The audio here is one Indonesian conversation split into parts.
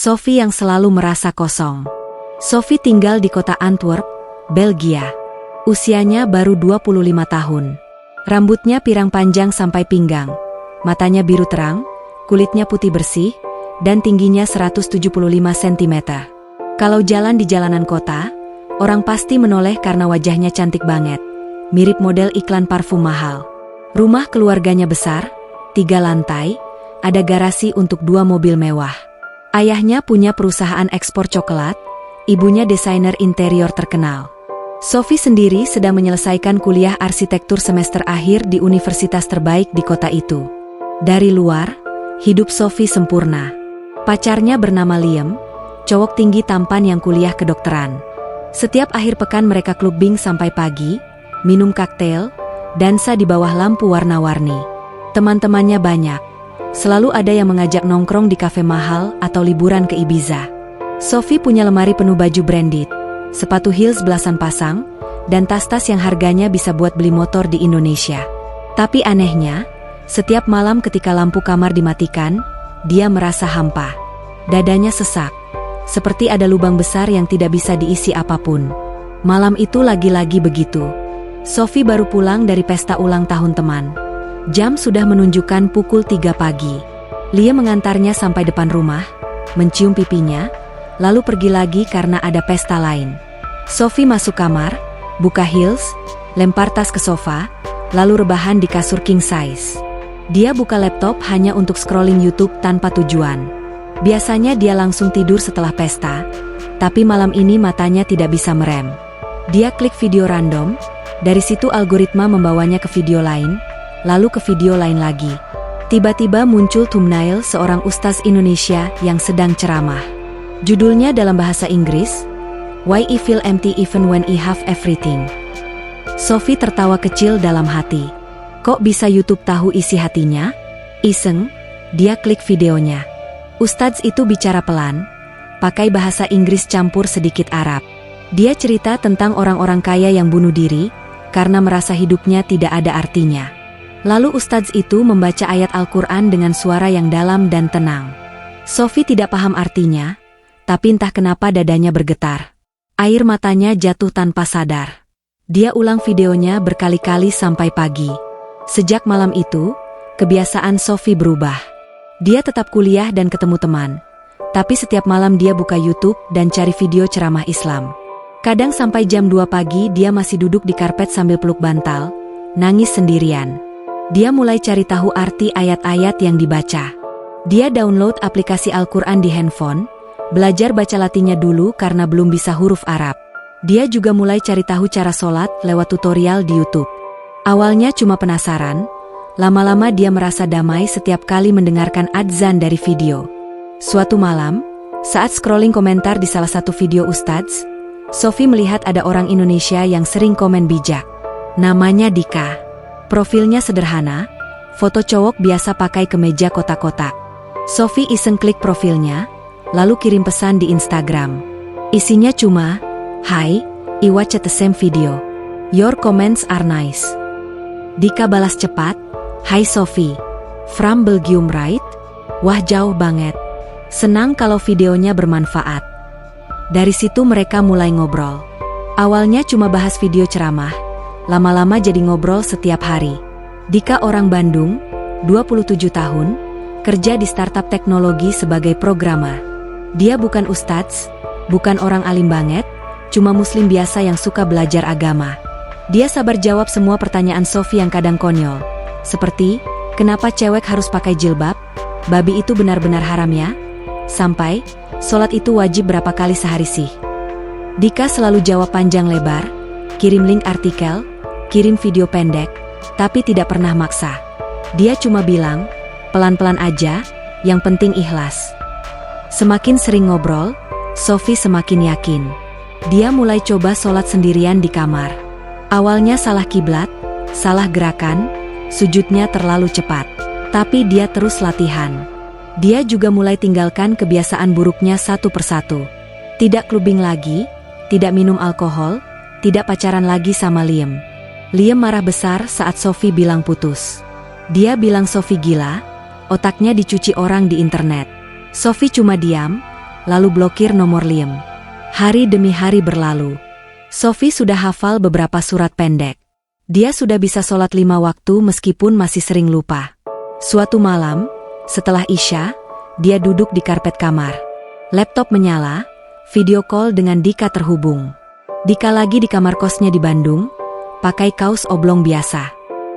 Sophie yang selalu merasa kosong. Sophie tinggal di kota Antwerp, Belgia. Usianya baru 25 tahun. Rambutnya pirang panjang sampai pinggang. Matanya biru terang, kulitnya putih bersih, dan tingginya 175 cm. Kalau jalan di jalanan kota, orang pasti menoleh karena wajahnya cantik banget. Mirip model iklan parfum mahal. Rumah keluarganya besar, 3 lantai, ada garasi untuk 2 mobil mewah. Ayahnya punya perusahaan ekspor coklat, ibunya desainer interior terkenal. Sophie sendiri sedang menyelesaikan kuliah arsitektur semester akhir di universitas terbaik di kota itu. Dari luar, hidup Sophie sempurna. Pacarnya bernama Liam, cowok tinggi tampan yang kuliah kedokteran. Setiap akhir pekan mereka clubbing sampai pagi, minum koktail, dansa di bawah lampu warna-warni. Teman-temannya banyak. Selalu ada yang mengajak nongkrong di kafe mahal atau liburan ke Ibiza. Sophie punya lemari penuh baju branded, sepatu heels belasan pasang, dan tas-tas yang harganya bisa buat beli motor di Indonesia. Tapi anehnya, setiap malam ketika lampu kamar dimatikan, dia merasa hampa. Dadanya sesak, seperti ada lubang besar yang tidak bisa diisi apapun. Malam itu lagi-lagi begitu. Sophie baru pulang dari pesta ulang tahun teman. Jam sudah menunjukkan pukul 3 pagi. Lia mengantarnya sampai depan rumah, mencium pipinya, lalu pergi lagi karena ada pesta lain. Sophie masuk kamar, buka heels, lempar tas ke sofa, lalu rebahan di kasur king size. Dia buka laptop hanya untuk scrolling YouTube tanpa tujuan. Biasanya dia langsung tidur setelah pesta, tapi malam ini matanya tidak bisa merem. Dia klik video random, dari situ algoritma membawanya ke video lain, lalu ke video lain lagi. Tiba-tiba muncul thumbnail seorang ustaz Indonesia yang sedang ceramah. Judulnya dalam bahasa Inggris, Why I Feel Empty Even When I Have Everything. Sophie tertawa kecil dalam hati. Kok bisa YouTube tahu isi hatinya? Iseng, dia klik videonya. Ustadz itu bicara pelan, pakai bahasa Inggris campur sedikit Arab. Dia cerita tentang orang-orang kaya yang bunuh diri, karena merasa hidupnya tidak ada artinya. Lalu ustadz itu membaca ayat Al-Quran dengan suara yang dalam dan tenang. Sophie tidak paham artinya, tapi entah kenapa dadanya bergetar. Air matanya jatuh tanpa sadar. Dia ulang videonya berkali-kali sampai pagi. Sejak malam itu, kebiasaan Sophie berubah. Dia tetap kuliah dan ketemu teman, tapi setiap malam dia buka YouTube dan cari video ceramah Islam. Kadang sampai jam 2 pagi dia masih duduk di karpet sambil peluk bantal, nangis sendirian. Dia mulai cari tahu arti ayat-ayat yang dibaca. Dia download aplikasi Al-Quran di handphone, belajar baca Latinnya dulu karena belum bisa huruf Arab. Dia juga mulai cari tahu cara sholat lewat tutorial di YouTube. Awalnya cuma penasaran, lama-lama dia merasa damai setiap kali mendengarkan adzan dari video. Suatu malam, saat scrolling komentar di salah satu video ustadz, Sophie melihat ada orang Indonesia yang sering komen bijak. Namanya Dika. Profilnya sederhana, foto cowok biasa pakai kemeja kotak-kotak. Sophie iseng klik profilnya, lalu kirim pesan di Instagram. Isinya cuma, "Hi, I watch the same video. Your comments are nice." Dika balas cepat, "Hai Sophie. From Belgium right? Wah jauh banget. Senang kalau videonya bermanfaat." Dari situ mereka mulai ngobrol. Awalnya cuma bahas video ceramah, lama-lama jadi ngobrol setiap hari. Dika orang Bandung, 27 tahun, kerja di startup teknologi sebagai programmer. Dia bukan ustadz, bukan orang alim banget, cuma muslim biasa yang suka belajar agama. Dia sabar jawab semua pertanyaan Sophie yang kadang konyol, seperti, kenapa cewek harus pakai jilbab? Babi itu benar-benar haram ya? Sampai, sholat itu wajib berapa kali sehari sih? Dika selalu jawab panjang lebar, kirim link artikel, kirim video pendek, tapi tidak pernah maksa. Dia cuma bilang, pelan-pelan aja, yang penting ikhlas. Semakin sering ngobrol, Sophie semakin yakin. Dia mulai coba sholat sendirian di kamar. Awalnya salah kiblat, salah gerakan, sujudnya terlalu cepat. Tapi dia terus latihan. Dia juga mulai tinggalkan kebiasaan buruknya satu persatu. Tidak clubbing lagi, tidak minum alkohol, tidak pacaran lagi sama Liam. Liam marah besar saat Sophie bilang putus. Dia bilang Sophie gila, otaknya dicuci orang di internet. Sophie cuma diam, lalu blokir nomor Liam. Hari demi hari berlalu. Sophie sudah hafal beberapa surat pendek. Dia sudah bisa sholat 5 waktu meskipun masih sering lupa. Suatu malam, setelah Isya, dia duduk di karpet kamar. Laptop menyala, video call dengan Dika terhubung. Dika lagi di kamar kosnya di Bandung, pakai kaos oblong biasa.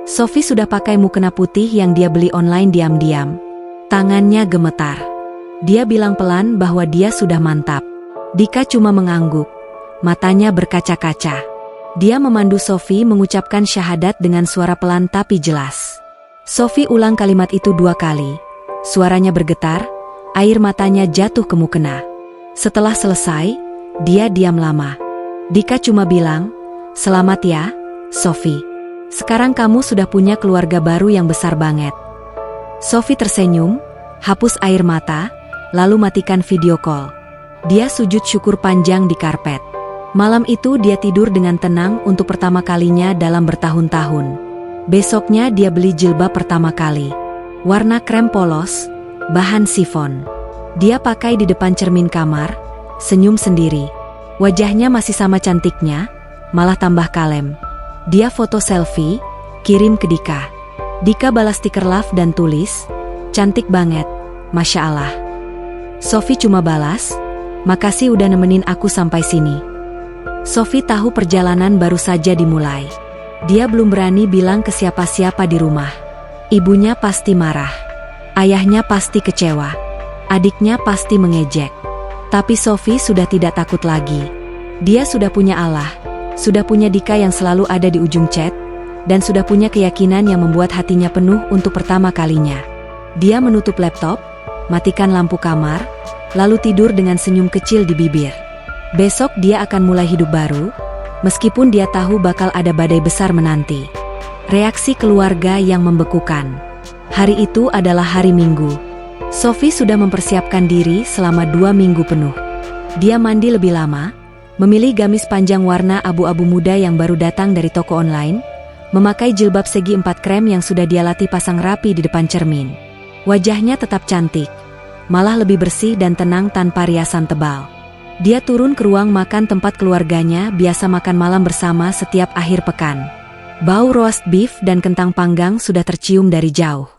Sophie sudah pakai mukena putih yang dia beli online diam-diam. Tangannya gemetar. Dia bilang pelan bahwa dia sudah mantap. Dika cuma mengangguk. Matanya berkaca-kaca. Dia memandu Sophie mengucapkan syahadat dengan suara pelan tapi jelas. Sophie ulang kalimat itu 2 kali. Suaranya bergetar, air matanya jatuh ke mukena. Setelah selesai, dia diam lama. Dika cuma bilang, "Selamat ya, Sophie. Sekarang kamu sudah punya keluarga baru yang besar banget." Sophie tersenyum, hapus air mata, lalu matikan video call. Dia sujud syukur panjang di karpet. Malam itu dia tidur dengan tenang untuk pertama kalinya dalam bertahun-tahun. Besoknya dia beli jilbab pertama kali. Warna krem polos, bahan sifon. Dia pakai di depan cermin kamar, senyum sendiri. Wajahnya masih sama cantiknya, malah tambah kalem. Dia foto selfie, kirim ke Dika. Dika balas stiker love dan tulis, "Cantik banget, Masya Allah." Sophie cuma balas, "Makasih udah nemenin aku sampai sini." Sophie tahu perjalanan baru saja dimulai. Dia belum berani bilang ke siapa-siapa di rumah. Ibunya pasti marah. Ayahnya pasti kecewa. Adiknya pasti mengejek. Tapi Sophie sudah tidak takut lagi. Dia sudah punya Allah, sudah punya Dika yang selalu ada di ujung chat, dan sudah punya keyakinan yang membuat hatinya penuh untuk pertama kalinya. Dia menutup laptop, matikan lampu kamar, lalu tidur dengan senyum kecil di bibir. Besok dia akan mulai hidup baru, meskipun dia tahu bakal ada badai besar menanti. Reaksi keluarga yang membekukan. Hari itu adalah hari Minggu. Sophie sudah mempersiapkan diri selama 2 minggu penuh. Dia mandi lebih lama, memilih gamis panjang warna abu-abu muda yang baru datang dari toko online, memakai jilbab segi 4 krem yang sudah dia latih pasang rapi di depan cermin. Wajahnya tetap cantik, malah lebih bersih dan tenang tanpa riasan tebal. Dia turun ke ruang makan tempat keluarganya biasa makan malam bersama setiap akhir pekan. Bau roast beef dan kentang panggang sudah tercium dari jauh.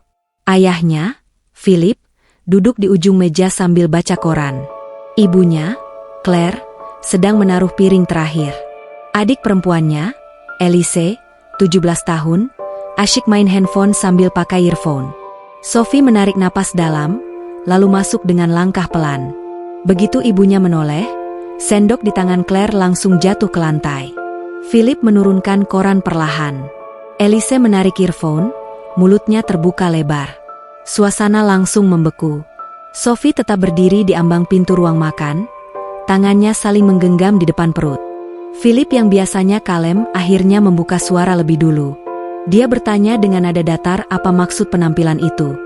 Ayahnya, Philip, duduk di ujung meja sambil baca koran. Ibunya, Claire, sedang menaruh piring terakhir. Adik perempuannya, Elise, 17 tahun, asyik main handphone sambil pakai earphone. Sophie menarik napas dalam, lalu masuk dengan langkah pelan. Begitu ibunya menoleh, sendok di tangan Claire langsung jatuh ke lantai. Philip menurunkan koran perlahan. Elise menarik earphone, mulutnya terbuka lebar. Suasana langsung membeku. Sophie tetap berdiri di ambang pintu ruang makan, tangannya saling menggenggam di depan perut. Philip yang biasanya kalem akhirnya membuka suara lebih dulu. Dia bertanya dengan nada datar apa maksud penampilan itu.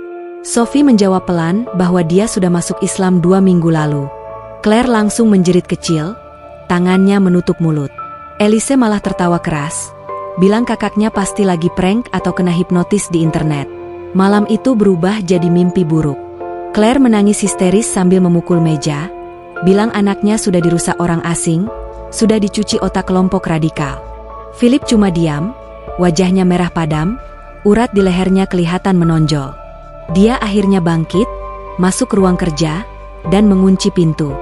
Sophie menjawab pelan bahwa dia sudah masuk Islam 2 minggu lalu. Claire langsung menjerit kecil, tangannya menutup mulut. Elise malah tertawa keras, bilang kakaknya pasti lagi prank atau kena hipnotis di internet. Malam itu berubah jadi mimpi buruk. Claire menangis histeris sambil memukul meja, bilang anaknya sudah dirusak orang asing, sudah dicuci otak kelompok radikal. Philip cuma diam, wajahnya merah padam, urat di lehernya kelihatan menonjol. Dia akhirnya bangkit, masuk ke ruang kerja, dan mengunci pintu.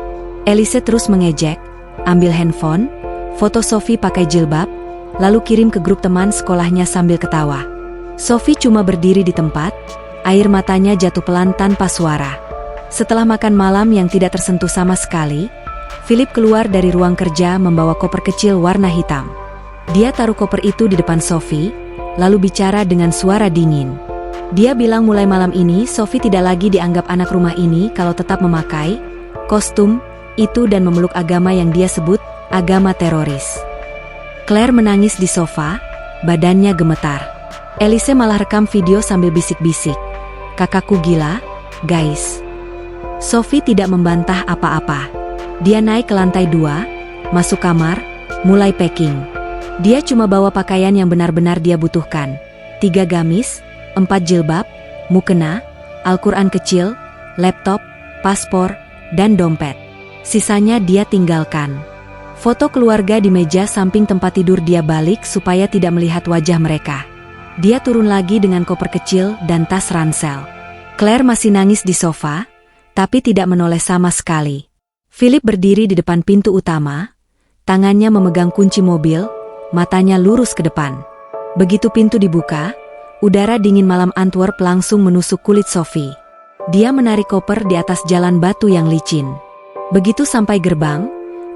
Elise terus mengejek, ambil handphone, foto Sophie pakai jilbab, lalu kirim ke grup teman sekolahnya sambil ketawa. Sophie cuma berdiri di tempat, air matanya jatuh pelan tanpa suara. Setelah makan malam yang tidak tersentuh sama sekali, Philip keluar dari ruang kerja membawa koper kecil warna hitam. Dia taruh koper itu di depan Sophie, lalu bicara dengan suara dingin. Dia bilang mulai malam ini Sophie tidak lagi dianggap anak rumah ini kalau tetap memakai kostum itu dan memeluk agama yang dia sebut agama teroris. Claire menangis di sofa, badannya gemetar. Elise malah rekam video sambil bisik-bisik. "Kakakku gila, guys." Sophie tidak membantah apa-apa. Dia naik ke lantai 2, masuk kamar, mulai packing. Dia cuma bawa pakaian yang benar-benar dia butuhkan. 3 gamis, 4 jilbab, mukena, Al-Quran kecil, laptop, paspor, dan dompet. Sisanya dia tinggalkan. Foto keluarga di meja samping tempat tidur dia balik supaya tidak melihat wajah mereka. Dia turun lagi dengan koper kecil dan tas ransel. Claire masih nangis di sofa, tapi tidak menoleh sama sekali. Philip berdiri di depan pintu utama, tangannya memegang kunci mobil, matanya lurus ke depan. Begitu pintu dibuka, udara dingin malam Antwerp langsung menusuk kulit Sophie. Dia menarik koper di atas jalan batu yang licin. Begitu sampai gerbang,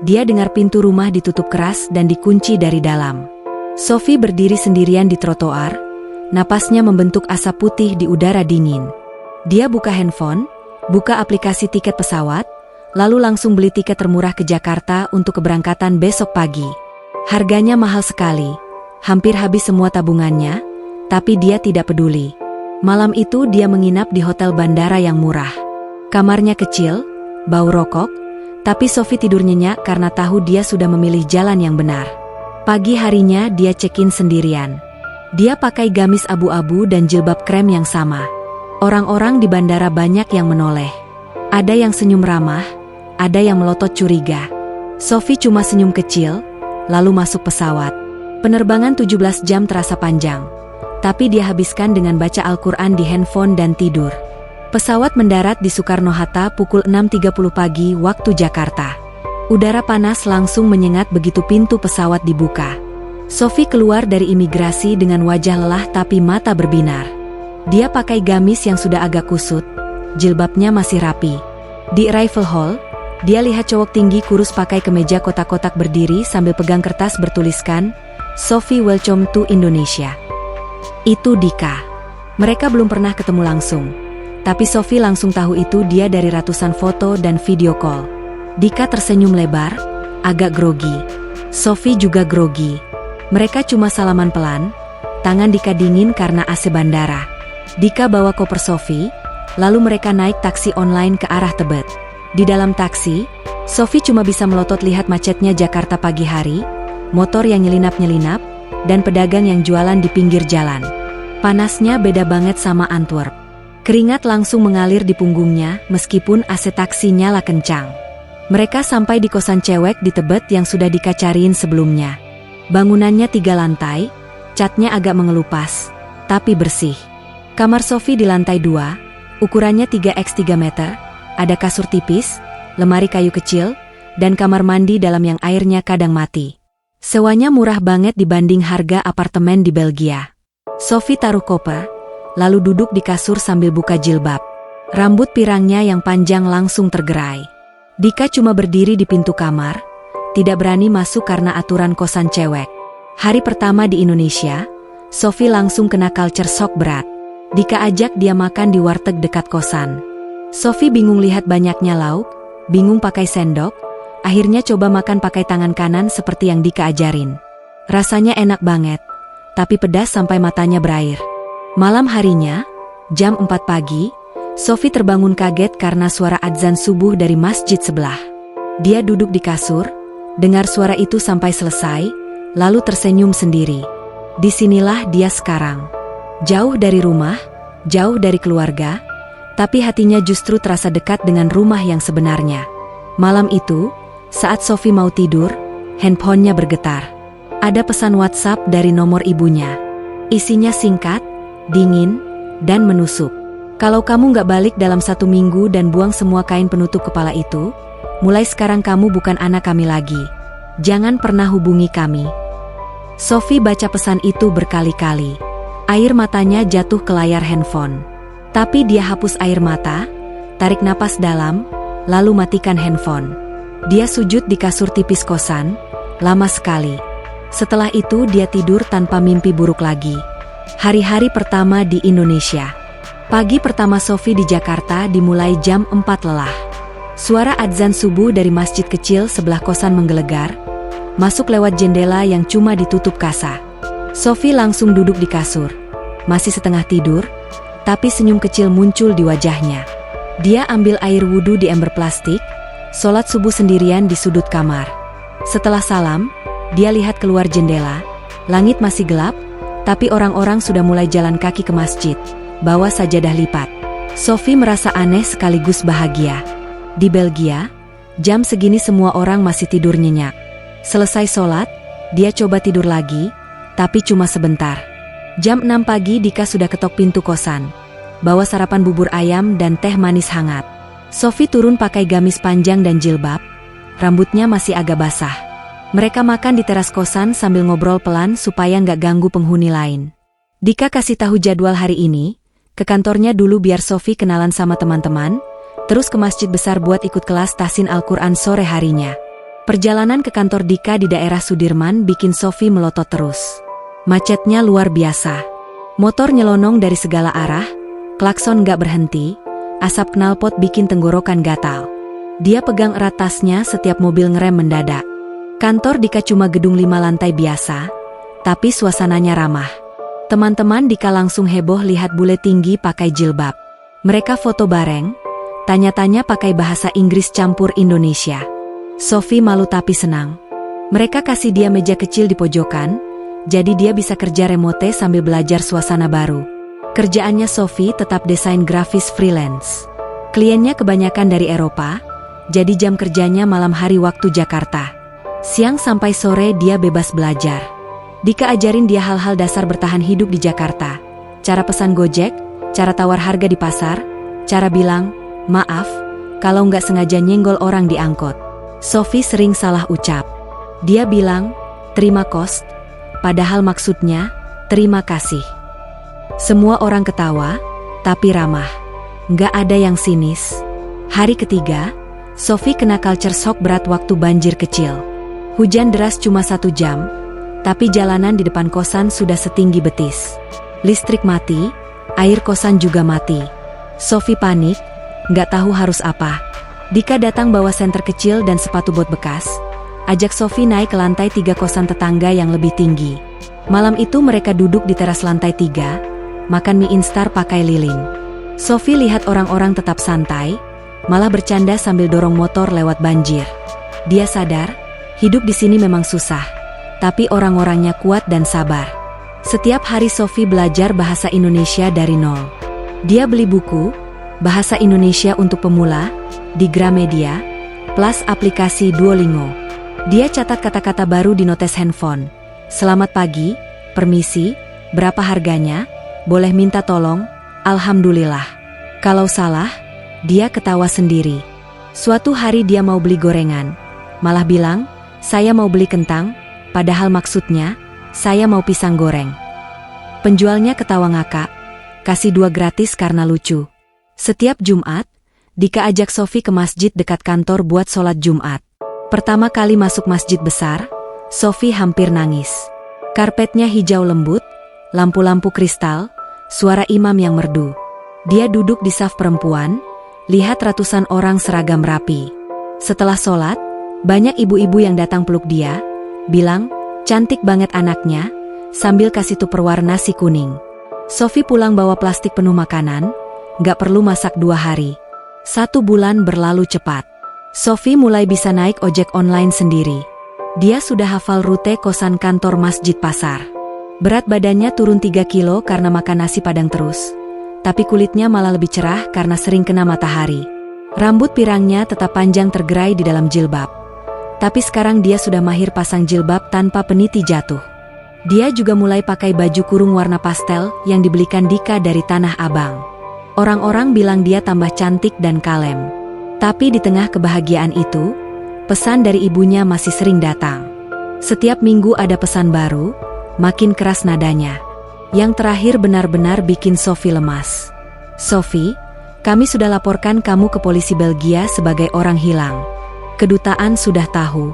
dia dengar pintu rumah ditutup keras dan dikunci dari dalam. Sophie berdiri sendirian di trotoar, napasnya membentuk asap putih di udara dingin. Dia buka handphone, buka aplikasi tiket pesawat, lalu langsung beli tiket termurah ke Jakarta untuk keberangkatan besok pagi. Harganya mahal sekali, hampir habis semua tabungannya, tapi dia tidak peduli. Malam itu dia menginap di hotel bandara yang murah. Kamarnya kecil, bau rokok, tapi Sophie tidur nyenyak karena tahu dia sudah memilih jalan yang benar. Pagi harinya dia check-in sendirian. Dia pakai gamis abu-abu dan jilbab krem yang sama. Orang-orang di bandara banyak yang menoleh. Ada yang senyum ramah, ada yang melotot curiga. Sophie cuma senyum kecil, lalu masuk pesawat. Penerbangan 17 jam terasa panjang, tapi dia habiskan dengan baca Al-Quran di handphone dan tidur. Pesawat mendarat di Soekarno-Hatta pukul 6.30 pagi waktu Jakarta. Udara panas langsung menyengat begitu pintu pesawat dibuka. Sophie keluar dari imigrasi dengan wajah lelah tapi mata berbinar. Dia pakai gamis yang sudah agak kusut, jilbabnya masih rapi. Di arrival hall, dia lihat cowok tinggi kurus pakai kemeja kotak-kotak berdiri sambil pegang kertas bertuliskan, "Sophie welcome to Indonesia." Itu Dika. Mereka belum pernah ketemu langsung, tapi Sophie langsung tahu itu dia dari ratusan foto dan video call. Dika tersenyum lebar, agak grogi. Sophie juga grogi. Mereka cuma salaman pelan, tangan Dika dingin karena AC bandara. Dika bawa koper Sophie, lalu mereka naik taksi online ke arah Tebet. Di dalam taksi, Sophie cuma bisa melotot lihat macetnya Jakarta pagi hari, motor yang nyelinap-nyelinap, dan pedagang yang jualan di pinggir jalan. Panasnya beda banget sama Antwerp. Keringat langsung mengalir di punggungnya meskipun AC taksi nyala kencang. Mereka sampai di kosan cewek di Tebet yang sudah Dika cariin sebelumnya. Bangunannya 3 lantai, catnya agak mengelupas, tapi bersih. Kamar Sophie di lantai 2, ukurannya 3x3 meter, ada kasur tipis, lemari kayu kecil, dan kamar mandi dalam yang airnya kadang mati. Sewanya murah banget dibanding harga apartemen di Belgia. Sophie taruh koper, lalu duduk di kasur sambil buka jilbab. Rambut pirangnya yang panjang langsung tergerai. Dika cuma berdiri di pintu kamar, tidak berani masuk karena aturan kosan cewek. Hari pertama di Indonesia, Sophie langsung kena culture shock berat. Dika ajak dia makan di warteg dekat kosan. Sophie bingung lihat banyaknya lauk, bingung pakai sendok, akhirnya coba makan pakai tangan kanan seperti yang Dika ajarin. Rasanya enak banget, tapi pedas sampai matanya berair. Malam harinya, jam 4 pagi, Sophie terbangun kaget karena suara adzan subuh dari masjid sebelah. Dia duduk di kasur, dengar suara itu sampai selesai, lalu tersenyum sendiri. Disinilah dia sekarang. Jauh dari rumah, jauh dari keluarga, tapi hatinya justru terasa dekat dengan rumah yang sebenarnya. Malam itu, saat Sophie mau tidur, handphonenya bergetar. Ada pesan WhatsApp dari nomor ibunya. Isinya singkat, dingin, dan menusuk. Kalau kamu nggak balik dalam 1 minggu dan buang semua kain penutup kepala itu, mulai sekarang kamu bukan anak kami lagi. Jangan pernah hubungi kami. Sophie baca pesan itu berkali-kali. Air matanya jatuh ke layar handphone. Tapi dia hapus air mata, tarik napas dalam, lalu matikan handphone. Dia sujud di kasur tipis kosan, lama sekali. Setelah itu dia tidur tanpa mimpi buruk lagi. Hari-hari pertama di Indonesia. Pagi pertama Sophie di Jakarta dimulai jam 4 lelah. Suara adzan subuh dari masjid kecil sebelah kosan menggelegar, masuk lewat jendela yang cuma ditutup kasa. Sophie langsung duduk di kasur. Masih setengah tidur, tapi senyum kecil muncul di wajahnya. Dia ambil air wudhu di ember plastik, sholat subuh sendirian di sudut kamar. Setelah salam, dia lihat keluar jendela. Langit masih gelap, tapi orang-orang sudah mulai jalan kaki ke masjid, bawa sajadah lipat. Sophie merasa aneh sekaligus bahagia. Di Belgia, Jam segini semua orang masih tidur nyenyak. Selesai sholat, dia coba tidur lagi, tapi cuma sebentar. Jam 6 pagi Dika sudah ketok pintu kosan. Bawa sarapan bubur ayam dan teh manis hangat. Sophie turun pakai gamis panjang dan jilbab. Rambutnya masih agak basah. Mereka makan di teras kosan sambil ngobrol pelan supaya nggak ganggu penghuni lain. Dika kasih tahu jadwal hari ini, ke kantornya dulu biar Sophie kenalan sama teman-teman, terus ke masjid besar buat ikut kelas tahsin Al-Quran sore harinya. Perjalanan ke kantor Dika di daerah Sudirman bikin Sophie melotot terus. Macetnya luar biasa. Motor nyelonong dari segala arah, klakson nggak berhenti, asap knalpot bikin tenggorokan gatal. Dia pegang erat tasnya setiap mobil ngerem mendadak. Kantor Dika cuma gedung 5 lantai biasa, tapi suasananya ramah. Teman-teman Dika langsung heboh lihat bule tinggi pakai jilbab. Mereka foto bareng, tanya-tanya pakai bahasa Inggris campur Indonesia. Sophie malu tapi senang. Mereka kasih dia meja kecil di pojokan, jadi dia bisa kerja remote sambil belajar suasana baru. Kerjaannya Sophie tetap desain grafis freelance. Kliennya kebanyakan dari Eropa, jadi jam kerjanya malam hari waktu Jakarta. Siang sampai sore dia bebas belajar. Dika ajarin dia hal-hal dasar bertahan hidup di Jakarta. Cara pesan Gojek, cara tawar harga di pasar, cara bilang, maaf, kalau nggak sengaja nyenggol orang di angkot. Sophie sering salah ucap. Dia bilang, terima kos, padahal maksudnya, terima kasih. Semua orang ketawa, tapi ramah. Nggak ada yang sinis. Hari ketiga, Sophie kena culture shock berat waktu banjir kecil. Hujan deras cuma 1 jam, tapi jalanan di depan kosan sudah setinggi betis. Listrik mati, air kosan juga mati. Sophie panik, nggak tahu harus apa. Dika datang bawa senter kecil dan sepatu bot bekas, ajak Sophie naik ke lantai 3 kosan tetangga yang lebih tinggi. Malam itu mereka duduk di teras lantai 3, makan mie instar pakai lilin. Sophie lihat orang-orang tetap santai, malah bercanda sambil dorong motor lewat banjir. Dia sadar, hidup di sini memang susah, tapi orang-orangnya kuat dan sabar. Setiap hari Sophie belajar bahasa Indonesia dari nol. Dia beli buku, Bahasa Indonesia untuk Pemula, di Gramedia, plus aplikasi Duolingo. Dia catat kata-kata baru di notes handphone. Selamat pagi, permisi, berapa harganya, boleh minta tolong, alhamdulillah. Kalau salah, dia ketawa sendiri. Suatu hari dia mau beli gorengan, malah bilang, saya mau beli kentang, padahal maksudnya, saya mau pisang goreng. Penjualnya ketawa ngakak, kasih 2 gratis karena lucu. Setiap Jumat, Dika ajak Sophie ke masjid dekat kantor buat sholat Jumat. Pertama kali masuk masjid besar, Sophie hampir nangis. Karpetnya hijau lembut, lampu-lampu kristal, suara imam yang merdu. Dia duduk di saf perempuan, lihat ratusan orang seragam rapi. Setelah sholat, banyak ibu-ibu yang datang peluk dia, bilang, cantik banget anaknya, sambil kasih tupperware nasi kuning. Sophie pulang bawa plastik penuh makanan, gak perlu masak 2 hari. 1 bulan berlalu cepat. Sophie mulai bisa naik ojek online sendiri. Dia sudah hafal rute kosan kantor masjid pasar. Berat badannya turun 3 kilo karena makan nasi padang terus. Tapi kulitnya malah lebih cerah karena sering kena matahari. Rambut pirangnya tetap panjang tergerai di dalam jilbab. Tapi sekarang dia sudah mahir pasang jilbab tanpa peniti jatuh. Dia juga mulai pakai baju kurung warna pastel yang dibelikan Dika dari Tanah Abang. Orang-orang bilang dia tambah cantik dan kalem. Tapi di tengah kebahagiaan itu, pesan dari ibunya masih sering datang. Setiap minggu ada pesan baru, makin keras nadanya. Yang terakhir benar-benar bikin Sophie lemas. Sophie, kami sudah laporkan kamu ke polisi Belgia sebagai orang hilang. Kedutaan sudah tahu.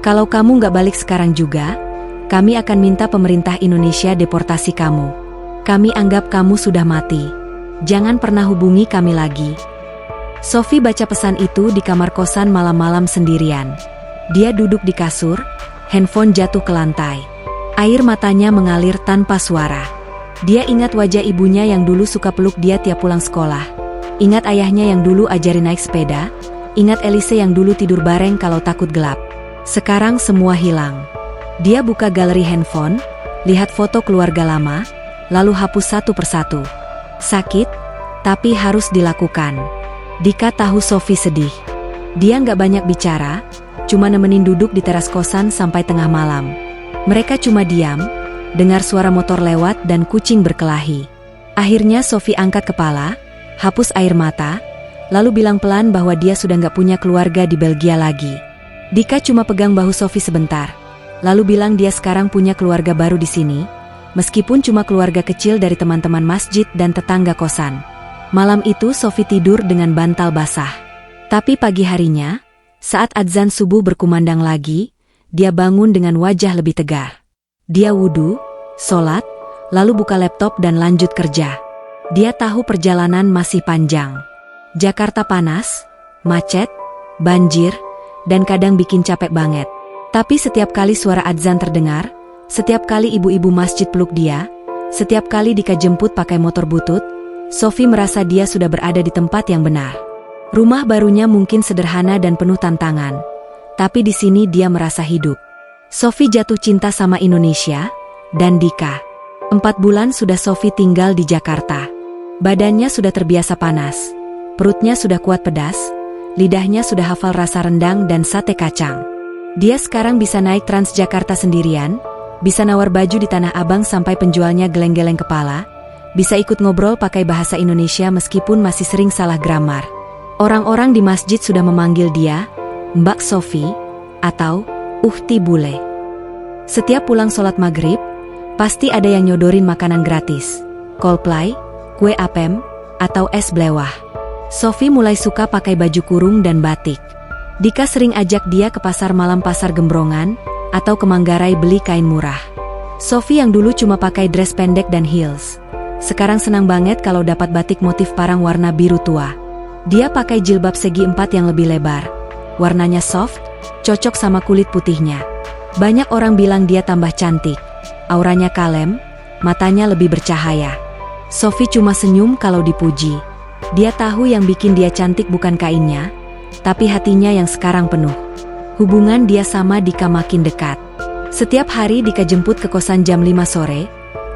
Kalau kamu nggak balik sekarang juga, kami akan minta pemerintah Indonesia deportasi kamu. Kami anggap kamu sudah mati. Jangan pernah hubungi kami lagi. Sophie baca pesan itu di kamar kosan malam-malam sendirian. Dia duduk di kasur, handphone jatuh ke lantai. Air matanya mengalir tanpa suara. Dia ingat wajah ibunya yang dulu suka peluk dia tiap pulang sekolah. Ingat ayahnya yang dulu ajarin naik sepeda. Ingat Elise yang dulu tidur bareng kalau takut gelap. Sekarang semua hilang. Dia buka galeri handphone, lihat foto keluarga lama, lalu hapus satu persatu. Sakit, tapi harus dilakukan. Dika tahu Sophie sedih. Dia nggak banyak bicara, cuma nemenin duduk di teras kosan sampai tengah malam. Mereka cuma diam, dengar suara motor lewat dan kucing berkelahi. Akhirnya Sophie angkat kepala, hapus air mata, lalu bilang pelan bahwa dia sudah nggak punya keluarga di Belgia lagi. Dika cuma pegang bahu Sophie sebentar, lalu bilang dia sekarang punya keluarga baru di sini, meskipun cuma keluarga kecil dari teman-teman masjid dan tetangga kosan. Malam itu Sophie tidur dengan bantal basah. Tapi pagi harinya, saat adzan subuh berkumandang lagi, dia bangun dengan wajah lebih tegar. Dia wudhu, sholat, lalu buka laptop dan lanjut kerja. Dia tahu perjalanan masih panjang. Jakarta panas, macet, banjir, dan kadang bikin capek banget. Tapi setiap kali suara adzan terdengar, setiap kali ibu-ibu masjid peluk dia, setiap kali Dika jemput pakai motor butut, Sophie merasa dia sudah berada di tempat yang benar. Rumah barunya mungkin sederhana dan penuh tantangan, tapi di sini dia merasa hidup. Sophie jatuh cinta sama Indonesia dan Dika. 4 bulan sudah Sophie tinggal di Jakarta. Badannya sudah terbiasa panas, perutnya sudah kuat pedas, lidahnya sudah hafal rasa rendang dan sate kacang. Dia sekarang bisa naik Transjakarta sendirian, bisa nawar baju di Tanah Abang sampai penjualnya geleng-geleng kepala, bisa ikut ngobrol pakai bahasa Indonesia meskipun masih sering salah gramar. Orang-orang di masjid sudah memanggil dia Mbak Sophie atau Uhti Bule. Setiap pulang sholat maghrib, pasti ada yang nyodorin makanan gratis, kolplay, kue apem, atau es blewah. Sophie mulai suka pakai baju kurung dan batik. Dika sering ajak dia ke pasar malam Pasar Gembrongan atau ke Manggarai beli kain murah. Sophie yang dulu cuma pakai dress pendek dan heels, sekarang senang banget kalau dapat batik motif parang warna biru tua. Dia pakai jilbab segi 4 yang lebih lebar. Warnanya soft, cocok sama kulit putihnya. Banyak orang bilang dia tambah cantik. Auranya kalem, matanya lebih bercahaya. Sophie cuma senyum kalau dipuji. Dia tahu yang bikin dia cantik bukan kainnya, tapi hatinya yang sekarang penuh. Hubungan dia sama Dika makin dekat. Setiap hari Dika jemput ke kosan jam 5 sore,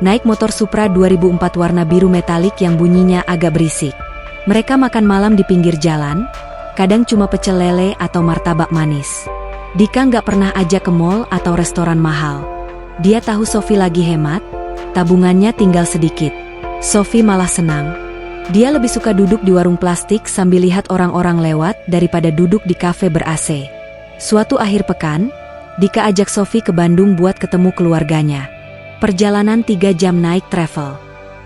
naik motor Supra 2004 warna biru metalik yang bunyinya agak berisik. Mereka makan malam di pinggir jalan, kadang cuma pecel lele atau martabak manis. Dika nggak pernah ajak ke mall atau restoran mahal. Dia tahu Sophie lagi hemat, tabungannya tinggal sedikit. Sophie malah senang. Dia lebih suka duduk di warung plastik sambil lihat orang-orang lewat daripada duduk di kafe ber-AC. Suatu akhir pekan, Dika ajak Sophie ke Bandung buat ketemu keluarganya. Perjalanan 3 jam naik travel.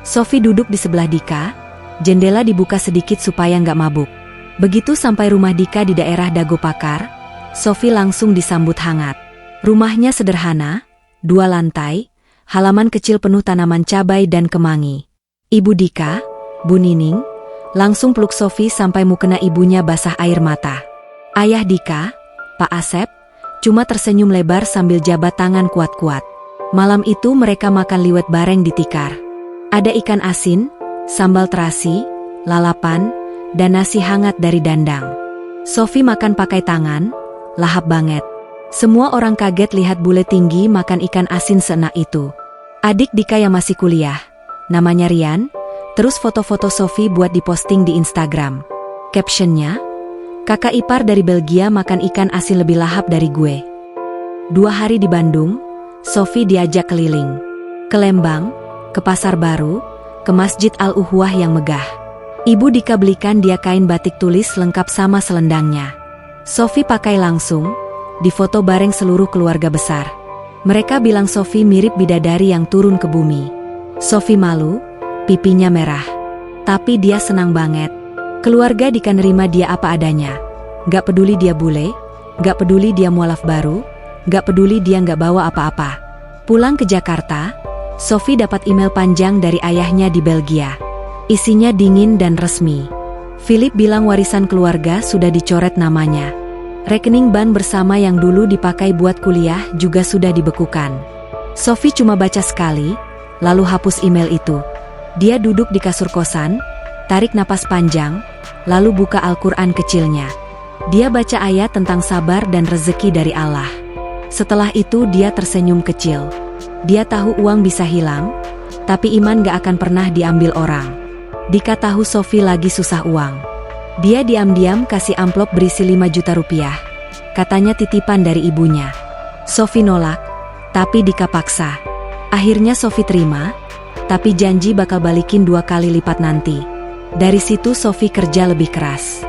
Sophie duduk di sebelah Dika, jendela dibuka sedikit supaya nggak mabuk. Begitu sampai rumah Dika di daerah Dago Pakar, Sophie langsung disambut hangat. Rumahnya sederhana, 2 lantai, halaman kecil penuh tanaman cabai dan kemangi. Ibu Dika, Bu Nining, langsung peluk Sophie sampai mukena ibunya basah air mata. Ayah Dika, Pak Asep, cuma tersenyum lebar sambil jabat tangan kuat-kuat. Malam itu mereka makan liwet bareng di tikar. Ada ikan asin, sambal terasi, lalapan, dan nasi hangat dari dandang. Sophie makan pakai tangan, lahap banget. Semua orang kaget lihat bule tinggi makan ikan asin seenak itu. Adik Dika yang masih kuliah, namanya Rian, terus foto-foto Sophie buat diposting di Instagram. Captionnya, "Kakak ipar dari Belgia makan ikan asin lebih lahap dari gue." 2 hari di Bandung, Sophie diajak keliling. Ke Lembang, ke Pasar Baru, ke Masjid Al-Uhwah yang megah. Ibu Dika belikan dia kain batik tulis lengkap sama selendangnya. Sophie pakai langsung, difoto bareng seluruh keluarga besar. Mereka bilang Sophie mirip bidadari yang turun ke bumi. Sophie malu, pipinya merah. Tapi dia senang banget. Keluarga Dika nerima dia apa adanya. Gak peduli dia bule, gak peduli dia mualaf baru, gak peduli dia gak bawa apa-apa. Pulang ke Jakarta, Sophie dapat email panjang dari ayahnya di Belgia. Isinya dingin dan resmi. Philip bilang warisan keluarga sudah dicoret namanya. Rekening ban bersama yang dulu dipakai buat kuliah juga sudah dibekukan. Sophie cuma baca sekali, lalu hapus email itu. Dia duduk di kasur kosan, tarik napas panjang, lalu buka Al-Quran kecilnya. Dia baca ayat tentang sabar dan rezeki dari Allah. Setelah itu dia tersenyum kecil. Dia tahu uang bisa hilang, tapi iman gak akan pernah diambil orang. Dika tahu Sophie lagi susah uang. Dia diam-diam kasih amplop berisi 5 juta rupiah. Katanya titipan dari ibunya. Sophie nolak, tapi Dika paksa. Akhirnya Sophie terima, tapi janji bakal balikin 2 kali lipat nanti. Dari situ Sophie kerja lebih keras.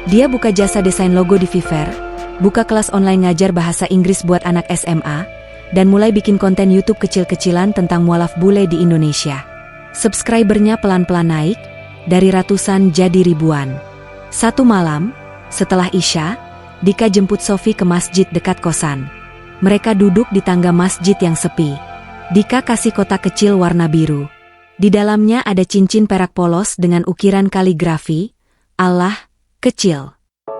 Dia buka jasa desain logo di Fiverr, buka kelas online ngajar bahasa Inggris buat anak SMA, dan mulai bikin konten YouTube kecil-kecilan tentang mualaf bule di Indonesia. Subscribernya pelan-pelan naik, dari ratusan jadi ribuan. Satu malam, setelah Isya, Dika jemput Sophie ke masjid dekat kosan. Mereka duduk di tangga masjid yang sepi. Dika kasih kotak kecil warna biru. Di dalamnya ada cincin perak polos dengan ukiran kaligrafi, Allah, kecil.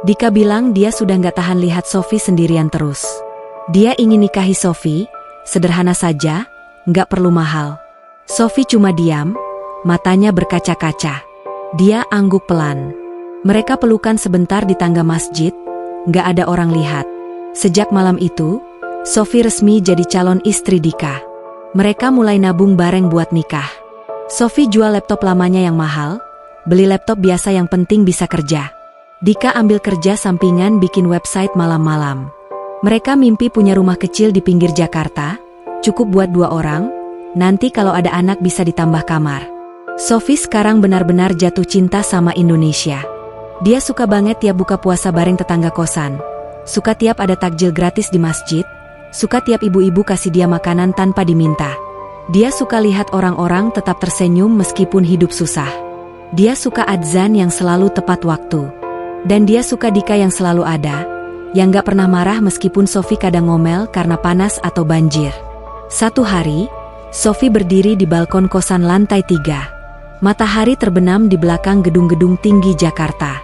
Dika bilang dia sudah nggak tahan lihat Sophie sendirian terus. Dia ingin nikahi Sophie, sederhana saja, nggak perlu mahal. Sophie cuma diam, matanya berkaca-kaca. Dia angguk pelan. Mereka pelukan sebentar di tangga masjid, nggak ada orang lihat. Sejak malam itu, Sophie resmi jadi calon istri Dika. Mereka mulai nabung bareng buat nikah. Sophie jual laptop lamanya yang mahal, beli laptop biasa yang penting bisa kerja. Dika ambil kerja sampingan bikin website malam-malam. Mereka mimpi punya rumah kecil di pinggir Jakarta, cukup buat 2 orang, nanti kalau ada anak bisa ditambah kamar. Sophie sekarang benar-benar jatuh cinta sama Indonesia. Dia suka banget tiap buka puasa bareng tetangga kosan. Suka tiap ada takjil gratis di masjid. Suka tiap ibu-ibu kasih dia makanan tanpa diminta. Dia suka lihat orang-orang tetap tersenyum meskipun hidup susah. Dia suka adzan yang selalu tepat waktu. Dan dia suka Dika yang selalu ada, yang gak pernah marah meskipun Sophie kadang ngomel karena panas atau banjir. Satu hari, Sophie berdiri di balkon kosan lantai 3. Matahari terbenam di belakang gedung-gedung tinggi Jakarta.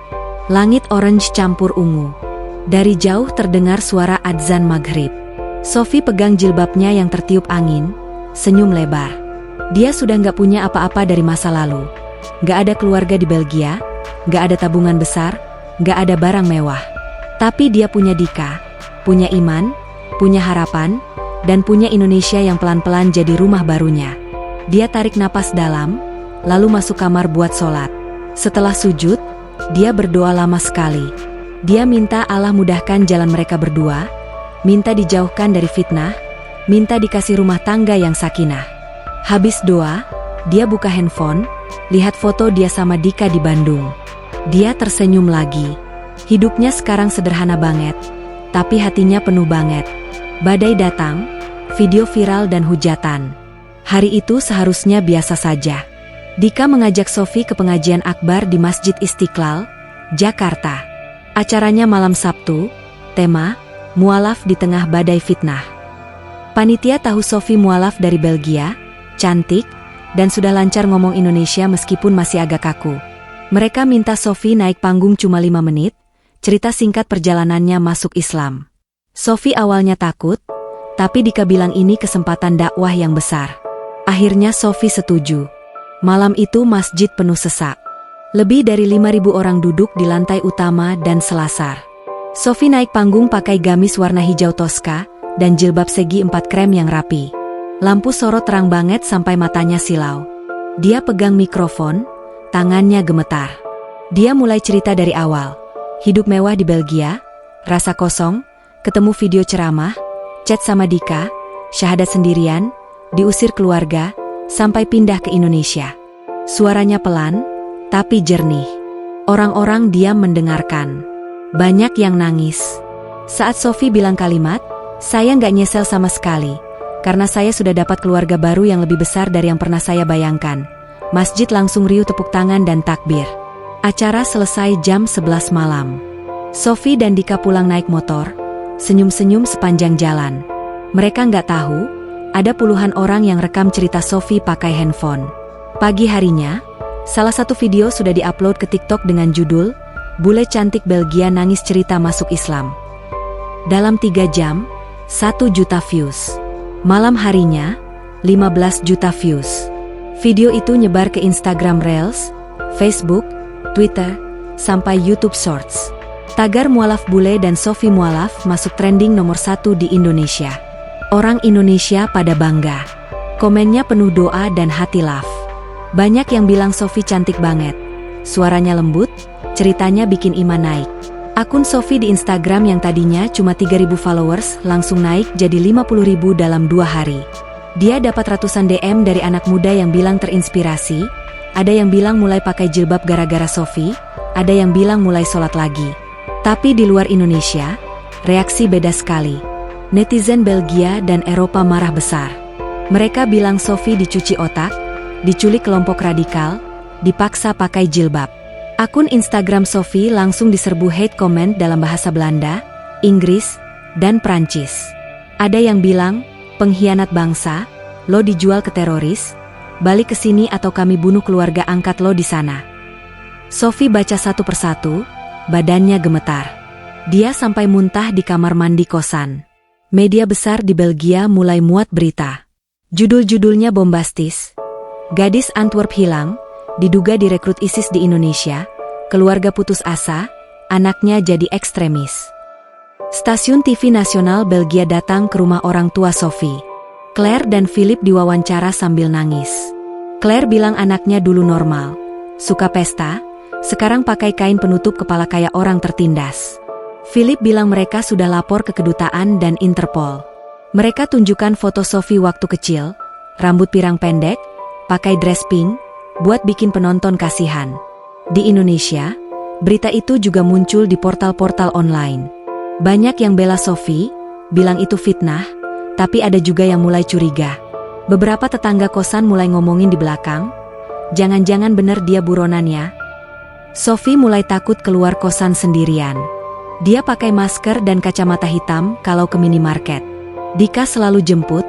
Langit orange campur ungu. Dari jauh terdengar suara adzan maghrib. Sophie pegang jilbabnya yang tertiup angin, senyum lebar. Dia sudah nggak punya apa-apa dari masa lalu. Nggak ada keluarga di Belgia, nggak ada tabungan besar, nggak ada barang mewah. Tapi dia punya Dika, punya iman, punya harapan, dan punya Indonesia yang pelan-pelan jadi rumah barunya. Dia tarik napas dalam, lalu masuk kamar buat sholat. Setelah sujud, dia berdoa lama sekali. Dia minta Allah mudahkan jalan mereka berdua, minta dijauhkan dari fitnah, minta dikasih rumah tangga yang sakinah. Habis doa, dia buka handphone, lihat foto dia sama Dika di Bandung. Dia tersenyum lagi. Hidupnya sekarang sederhana banget, tapi hatinya penuh banget. Badai datang, video viral dan hujatan. Hari itu seharusnya biasa saja. Dika mengajak Sophie ke pengajian akbar di Masjid Istiqlal, Jakarta. Acaranya malam Sabtu, tema, mualaf di tengah badai fitnah. Panitia tahu Sophie mualaf dari Belgia, cantik, dan sudah lancar ngomong Indonesia meskipun masih agak kaku. Mereka minta Sophie naik panggung cuma 5 menit, cerita singkat perjalanannya masuk Islam. Sophie awalnya takut, tapi Dika bilang ini kesempatan dakwah yang besar. Akhirnya Sophie setuju. Malam itu masjid penuh sesak. Lebih dari 5.000 orang duduk di lantai utama dan selasar. Sophie naik panggung pakai gamis warna hijau toska dan jilbab segi 4 krem yang rapi. Lampu sorot terang banget sampai matanya silau. Dia pegang mikrofon, tangannya gemetar. Dia mulai cerita dari awal. Hidup mewah di Belgia, rasa kosong, ketemu video ceramah, chat sama Dika, syahadat sendirian, diusir keluarga, sampai pindah ke Indonesia. Suaranya pelan, tapi jernih. Orang-orang diam mendengarkan. Banyak yang nangis. Saat Sophie bilang kalimat, saya nggak nyesel sama sekali, karena saya sudah dapat keluarga baru yang lebih besar dari yang pernah saya bayangkan. Masjid langsung riuh tepuk tangan dan takbir. Acara selesai jam 11 malam. Sophie dan Dika pulang naik motor, senyum-senyum sepanjang jalan. Mereka nggak tahu, ada puluhan orang yang rekam cerita Sophie pakai handphone. Pagi harinya, salah satu video sudah diupload ke TikTok dengan judul, Bule Cantik Belgia Nangis Cerita Masuk Islam. Dalam 3 jam, 1 juta views. Malam harinya, 15 juta views. Video itu nyebar ke Instagram Reels, Facebook, Twitter, sampai YouTube Shorts. Tagar mualaf bule dan Sophie mualaf masuk trending nomor 1 di Indonesia. Orang Indonesia pada bangga. Komennya penuh doa dan hati love. Banyak yang bilang Sophie cantik banget. suaranya lembut, ceritanya bikin iman naik. Akun Sophie di Instagram yang tadinya cuma 3.000 followers langsung naik jadi 50.000 dalam 2 hari. Dia dapat ratusan DM dari anak muda yang bilang terinspirasi, ada yang bilang mulai pakai jilbab gara-gara Sophie, ada yang bilang mulai sholat lagi. Tapi di luar Indonesia, reaksi beda sekali. Netizen Belgia dan Eropa marah besar. Mereka bilang Sophie dicuci otak, diculik kelompok radikal, dipaksa pakai jilbab. Akun Instagram Sophie langsung diserbu hate comment dalam bahasa Belanda, Inggris, dan Prancis. Ada yang bilang, pengkhianat bangsa, lo dijual ke teroris, balik ke sini atau kami bunuh keluarga angkat lo di sana. Sophie baca satu persatu, badannya gemetar. Dia sampai muntah di kamar mandi kosan. Media besar di Belgia mulai muat berita. Judul-judulnya bombastis. Gadis Antwerp hilang, diduga direkrut ISIS di Indonesia, keluarga putus asa, anaknya jadi ekstremis. Stasiun TV nasional Belgia datang ke rumah orang tua Sophie. Claire dan Philip diwawancara sambil nangis. Claire bilang anaknya dulu normal, suka pesta, sekarang pakai kain penutup kepala kayak orang tertindas. Philip bilang mereka sudah lapor ke kedutaan dan Interpol. Mereka tunjukkan foto Sophie waktu kecil, rambut pirang pendek, pakai dress pink, buat bikin penonton kasihan. Di Indonesia, berita itu juga muncul di portal-portal online. Banyak yang bela Sophie, bilang itu fitnah, tapi ada juga yang mulai curiga. Beberapa tetangga kosan mulai ngomongin di belakang, jangan-jangan bener dia buronan ya. Sophie mulai takut keluar kosan sendirian. Dia pakai masker dan kacamata hitam kalau ke minimarket. Dika selalu jemput,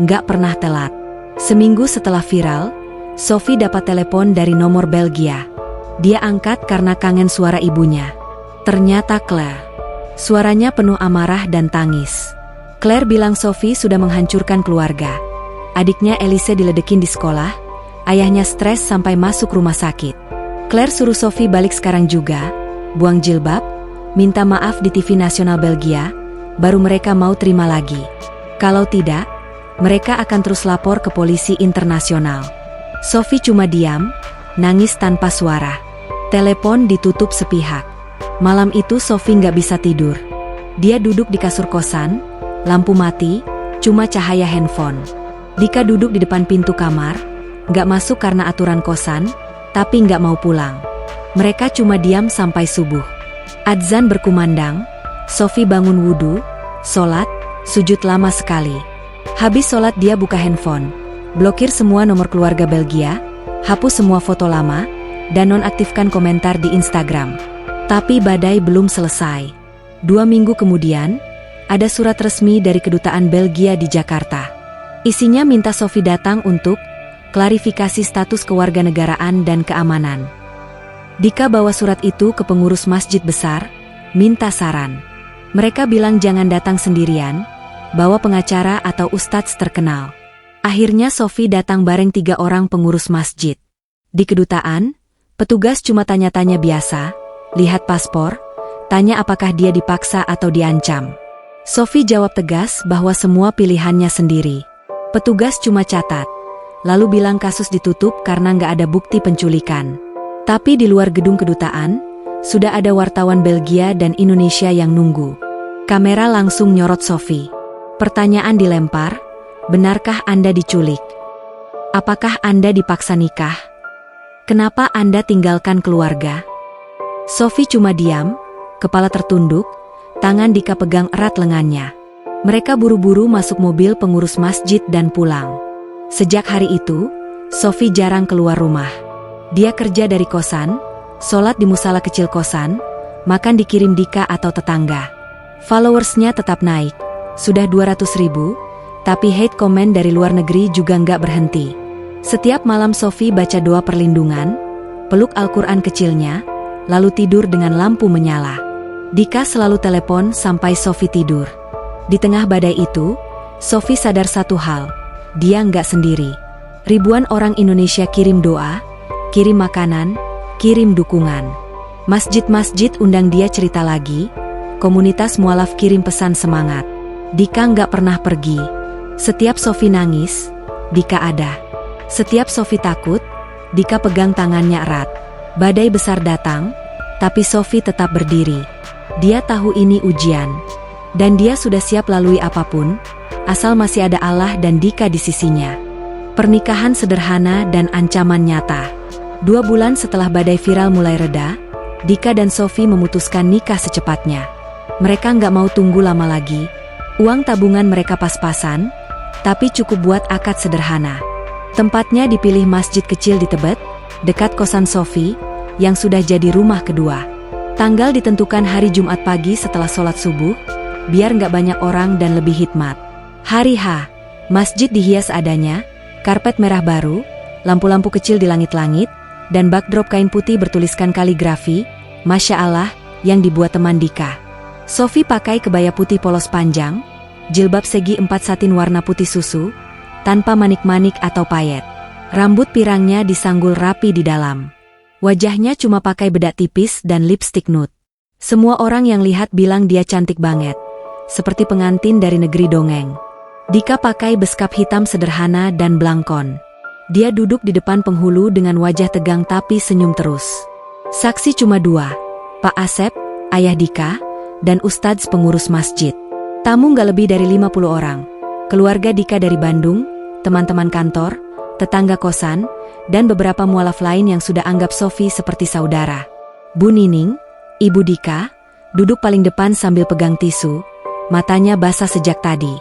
nggak pernah telat. Seminggu setelah viral, Sophie dapat telepon dari nomor Belgia. Dia angkat karena kangen suara ibunya. Ternyata Claire. Suaranya penuh amarah dan tangis. Claire bilang Sophie sudah menghancurkan keluarga. Adiknya Elise diledekin di sekolah, ayahnya stres sampai masuk rumah sakit. Claire suruh Sophie balik sekarang juga, buang jilbab, minta maaf di TV nasional Belgia, baru mereka mau terima lagi. Kalau tidak, mereka akan terus lapor ke polisi internasional. Sophie cuma diam, nangis tanpa suara. Telepon ditutup sepihak. Malam itu Sophie nggak bisa tidur. Dia duduk di kasur kosan, lampu mati, cuma cahaya handphone. Dika duduk di depan pintu kamar, nggak masuk karena aturan kosan, tapi nggak mau pulang. Mereka cuma diam sampai subuh. Adzan berkumandang, Sophie bangun wudu, sholat, sujud lama sekali. Habis sholat dia buka handphone. Blokir semua nomor keluarga Belgia, hapus semua foto lama, dan nonaktifkan komentar di Instagram. Tapi badai belum selesai. 2 minggu kemudian, ada surat resmi dari kedutaan Belgia di Jakarta. Isinya minta Sophie datang untuk klarifikasi status kewarganegaraan dan keamanan. Dika bawa surat itu ke pengurus masjid besar, minta saran. Mereka bilang jangan datang sendirian, bawa pengacara atau ustadz terkenal. Akhirnya Sophie datang bareng 3 orang pengurus masjid. Di kedutaan, petugas cuma tanya-tanya biasa, lihat paspor, tanya apakah dia dipaksa atau diancam. Sophie jawab tegas bahwa semua pilihannya sendiri. Petugas cuma catat, lalu bilang kasus ditutup karena nggak ada bukti penculikan. Tapi di luar gedung kedutaan, sudah ada wartawan Belgia dan Indonesia yang nunggu. Kamera langsung nyorot Sophie. Pertanyaan dilempar, benarkah Anda diculik? Apakah Anda dipaksa nikah? Kenapa Anda tinggalkan keluarga? Sophie cuma diam, kepala tertunduk, tangan Dika pegang erat lengannya. Mereka buru-buru masuk mobil pengurus masjid dan pulang. Sejak hari itu, Sophie jarang keluar rumah. Dia kerja dari kosan, sholat di musala kecil kosan, makan dikirim Dika atau tetangga. Followersnya tetap naik, sudah 200.000, tapi hate comment dari luar negeri juga nggak berhenti. Setiap malam Sophie baca doa perlindungan, peluk Al-Quran kecilnya, lalu tidur dengan lampu menyala. Dika selalu telepon sampai Sophie tidur. Di tengah badai itu, Sophie sadar satu hal, dia nggak sendiri. Ribuan orang Indonesia kirim doa, kirim makanan, kirim dukungan. Masjid-masjid undang dia cerita lagi, komunitas mualaf kirim pesan semangat. Dika nggak pernah pergi. Setiap Sophie nangis, Dika ada. Setiap Sophie takut, Dika pegang tangannya erat. Badai besar datang, tapi Sophie tetap berdiri. Dia tahu ini ujian. Dan dia sudah siap lalui apapun, asal masih ada Allah dan Dika di sisinya. Pernikahan sederhana dan ancaman nyata. 2 bulan setelah badai viral mulai reda, Dika dan Sophie memutuskan nikah secepatnya. Mereka nggak mau tunggu lama lagi. Uang tabungan mereka pas-pasan, tapi cukup buat akad sederhana. Tempatnya dipilih masjid kecil di Tebet, dekat kosan Sophie, yang sudah jadi rumah kedua. Tanggal ditentukan hari Jumat pagi setelah sholat subuh, biar nggak banyak orang dan lebih hikmat. Hari H, masjid dihias adanya, karpet merah baru, lampu-lampu kecil di langit-langit, dan backdrop kain putih bertuliskan kaligrafi, Masya Allah, yang dibuat teman Dika. Sophie pakai kebaya putih polos panjang, jilbab segi 4 satin warna putih susu, tanpa manik-manik atau payet. Rambut pirangnya disanggul rapi di dalam. Wajahnya cuma pakai bedak tipis dan lipstik nude. Semua orang yang lihat bilang dia cantik banget, seperti pengantin dari negeri dongeng. Dika pakai beskap hitam sederhana dan blangkon. Dia duduk di depan penghulu dengan wajah tegang tapi senyum terus. Saksi cuma 2, Pak Asep, ayah Dika, dan Ustadz pengurus masjid. Tamu nggak lebih dari 50 orang. Keluarga Dika dari Bandung, teman-teman kantor, tetangga kosan, dan beberapa mualaf lain yang sudah anggap Sophie seperti saudara. Bu Nining, ibu Dika, duduk paling depan sambil pegang tisu, matanya basah sejak tadi.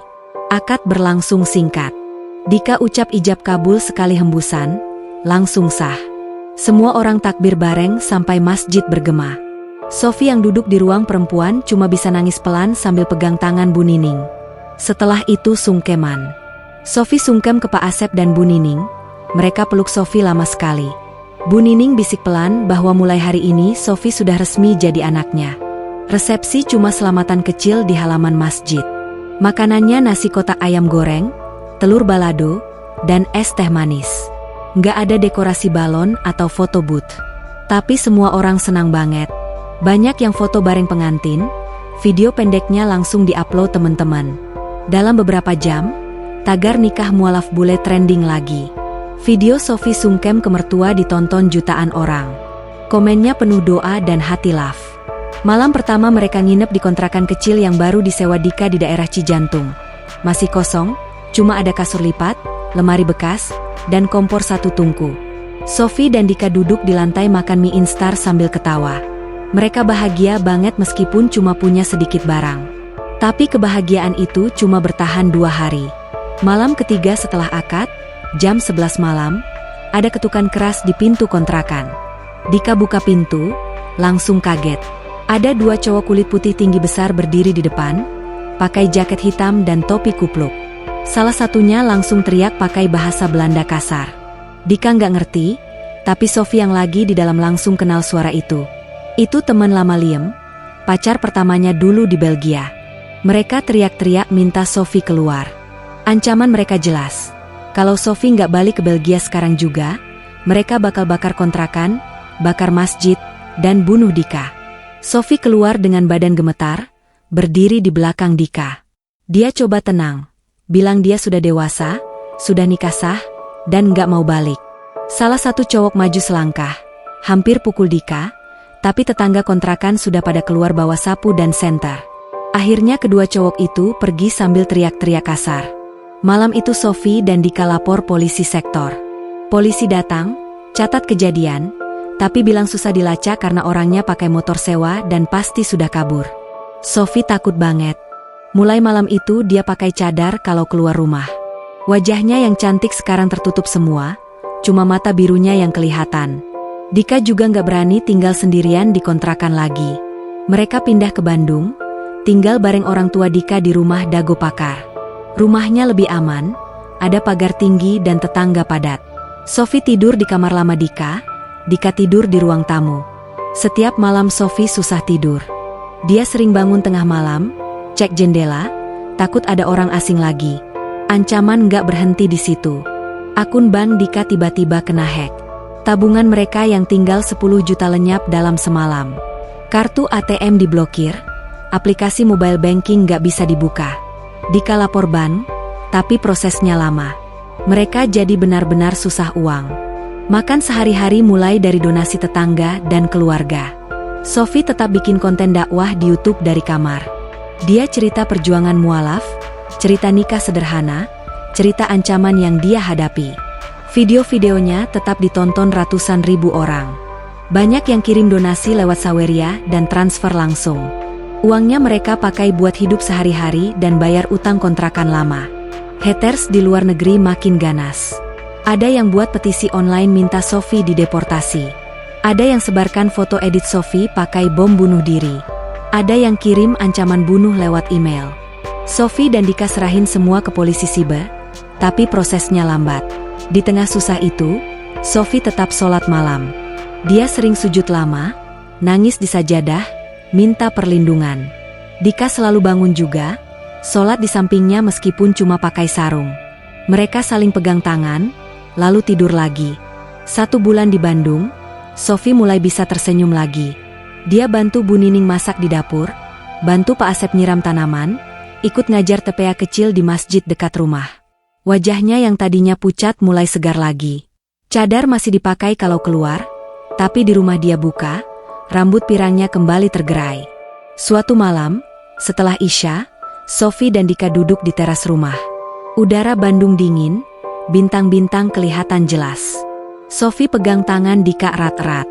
Akad berlangsung singkat. Dika ucap ijab kabul sekali hembusan, langsung sah. Semua orang takbir bareng sampai masjid bergema. Sophie yang duduk di ruang perempuan cuma bisa nangis pelan sambil pegang tangan Bu Nining. Setelah itu sungkeman. Sophie sungkem ke Pak Asep dan Bu Nining. Mereka peluk Sophie lama sekali. Bu Nining bisik pelan bahwa mulai hari ini Sophie sudah resmi jadi anaknya. Resepsi cuma selamatan kecil di halaman masjid. Makanannya nasi kotak ayam goreng, telur balado, dan es teh manis. Nggak ada dekorasi balon atau foto booth. Tapi semua orang senang banget. Banyak yang foto bareng pengantin, video pendeknya langsung diupload teman-teman. Dalam beberapa jam, tagar nikah mualaf bule trending lagi. Video Sophie sungkem ke mertua ditonton jutaan orang. Komennya penuh doa dan hati love. Malam pertama mereka nginep di kontrakan kecil yang baru disewa Dika di daerah Cijantung. Masih kosong, cuma ada kasur lipat, lemari bekas, dan kompor 1 tungku. Sophie dan Dika duduk di lantai makan mie instar sambil ketawa. Mereka bahagia banget meskipun cuma punya sedikit barang. Tapi kebahagiaan itu cuma bertahan 2 hari. Malam ketiga setelah akad, jam 11 malam, ada ketukan keras di pintu kontrakan. Dika buka pintu, langsung kaget. Ada 2 cowok kulit putih tinggi besar berdiri di depan, pakai jaket hitam dan topi kupluk. Salah satunya langsung teriak pakai bahasa Belanda kasar. Dika nggak ngerti, tapi Sophie yang lagi di dalam langsung kenal suara itu. Itu teman lama Liam, pacar pertamanya dulu di Belgia. Mereka teriak-teriak minta Sophie keluar. Ancaman mereka jelas. Kalau Sophie nggak balik ke Belgia sekarang juga, mereka bakal bakar kontrakan, bakar masjid, dan bunuh Dika. Sophie keluar dengan badan gemetar, berdiri di belakang Dika. Dia coba tenang, bilang dia sudah dewasa, sudah nikah sah, dan nggak mau balik. Salah satu cowok maju selangkah, hampir pukul Dika, tapi tetangga kontrakan sudah pada keluar bawa sapu dan senter. Akhirnya kedua cowok itu pergi sambil teriak-teriak kasar. Malam itu Sophie dan Dika lapor polisi sektor. Polisi datang, catat kejadian, tapi bilang susah dilacak karena orangnya pakai motor sewa dan pasti sudah kabur. Sophie takut banget. Mulai malam itu dia pakai cadar kalau keluar rumah. Wajahnya yang cantik sekarang tertutup semua, cuma mata birunya yang kelihatan. Dika juga nggak berani tinggal sendirian di kontrakan lagi. Mereka pindah ke Bandung, tinggal bareng orang tua Dika di rumah Dago Pakar. Rumahnya lebih aman, ada pagar tinggi dan tetangga padat. Sophie tidur di kamar lama Dika, Dika tidur di ruang tamu. Setiap malam Sophie susah tidur. Dia sering bangun tengah malam, cek jendela, takut ada orang asing lagi. Ancaman nggak berhenti di situ. Akun bank Dika tiba-tiba kena hack. Tabungan mereka yang tinggal 10 juta lenyap dalam semalam. Kartu ATM diblokir, aplikasi mobile banking nggak bisa dibuka. Dika lapor bank, tapi prosesnya lama. Mereka jadi benar-benar susah uang. Makan sehari-hari mulai dari donasi tetangga dan keluarga. Sophie tetap bikin konten dakwah di YouTube dari kamar. Dia cerita perjuangan mualaf, cerita nikah sederhana, cerita ancaman yang dia hadapi. Video-videonya tetap ditonton ratusan ribu orang. Banyak yang kirim donasi lewat Saweria dan transfer langsung. Uangnya mereka pakai buat hidup sehari-hari dan bayar utang kontrakan lama. Haters di luar negeri makin ganas. Ada yang buat petisi online minta Sophie dideportasi. Ada yang sebarkan foto edit Sophie pakai bom bunuh diri. Ada yang kirim ancaman bunuh lewat email. Sophie dan Dika serahin semua ke polisi siber, tapi prosesnya lambat. Di tengah susah itu, Sophie tetap sholat malam. Dia sering sujud lama, nangis di sajadah, minta perlindungan. Dika selalu bangun juga, sholat di sampingnya meskipun cuma pakai sarung. Mereka saling pegang tangan, lalu tidur lagi. 1 bulan di Bandung, Sophie mulai bisa tersenyum lagi. Dia bantu Bu Nining masak di dapur, bantu Pak Asep nyiram tanaman, ikut ngajar TPA kecil di masjid dekat rumah. Wajahnya yang tadinya pucat mulai segar lagi. Cadar masih dipakai kalau keluar, tapi di rumah dia buka, rambut pirangnya kembali tergerai. Suatu malam, setelah Isya, Sophie dan Dika duduk di teras rumah. Udara Bandung dingin, bintang-bintang kelihatan jelas. Sophie pegang tangan Dika erat-erat.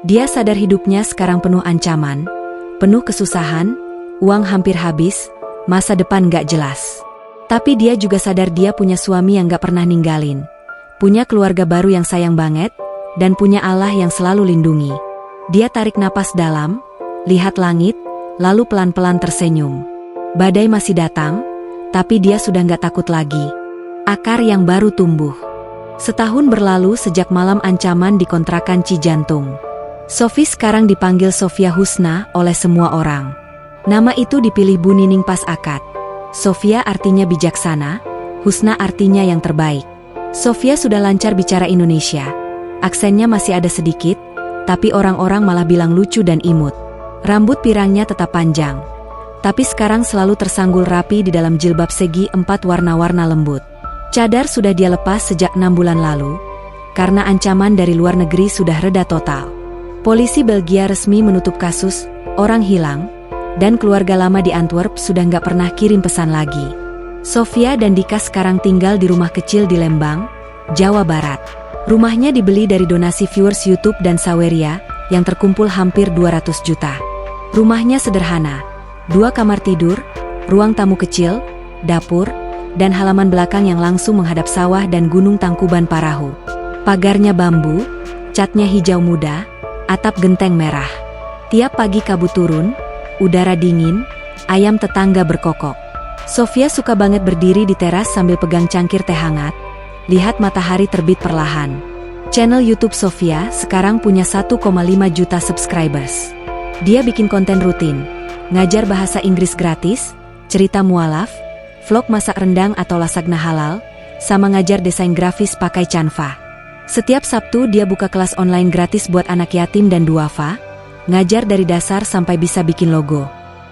Dia sadar hidupnya sekarang penuh ancaman, penuh kesusahan, uang hampir habis, masa depan gak jelas. Tapi dia juga sadar dia punya suami yang gak pernah ninggalin, punya keluarga baru yang sayang banget, dan punya Allah yang selalu lindungi. Dia tarik napas dalam, lihat langit, lalu pelan-pelan tersenyum. Badai masih datang, tapi dia sudah gak takut lagi. Akar yang baru tumbuh. Setahun berlalu sejak malam ancaman di kontrakan Cijantung. Sophie sekarang dipanggil Sofia Husna oleh semua orang. Nama itu dipilih Bu Nining pas akad. Sofia artinya bijaksana, Husna artinya yang terbaik. Sofia sudah lancar bicara Indonesia. Aksennya masih ada sedikit, tapi orang-orang malah bilang lucu dan imut. Rambut pirangnya tetap panjang, tapi sekarang selalu tersanggul rapi di dalam jilbab segi 4 warna-warna lembut. Cadar sudah dia lepas sejak 6 bulan lalu, karena ancaman dari luar negeri sudah reda total. Polisi Belgia resmi menutup kasus orang hilang, dan keluarga lama di Antwerp sudah nggak pernah kirim pesan lagi. Sofia dan Dika sekarang tinggal di rumah kecil di Lembang, Jawa Barat. Rumahnya dibeli dari donasi viewers YouTube dan Saweria, yang terkumpul hampir 200 juta. Rumahnya sederhana, 2 kamar tidur, ruang tamu kecil, dapur, dan halaman belakang yang langsung menghadap sawah dan Gunung Tangkuban Parahu. Pagarnya bambu, catnya hijau muda, atap genteng merah. Tiap pagi kabut turun, udara dingin, ayam tetangga berkokok. Sofia suka banget berdiri di teras sambil pegang cangkir teh hangat, lihat matahari terbit perlahan. Channel YouTube Sofia sekarang punya 1,5 juta subscribers. Dia bikin konten rutin, ngajar bahasa Inggris gratis, cerita mualaf, vlog masak rendang atau lasagna halal, sama ngajar desain grafis pakai Canva. Setiap Sabtu dia buka kelas online gratis buat anak yatim dan duafa, ngajar dari dasar sampai bisa bikin logo.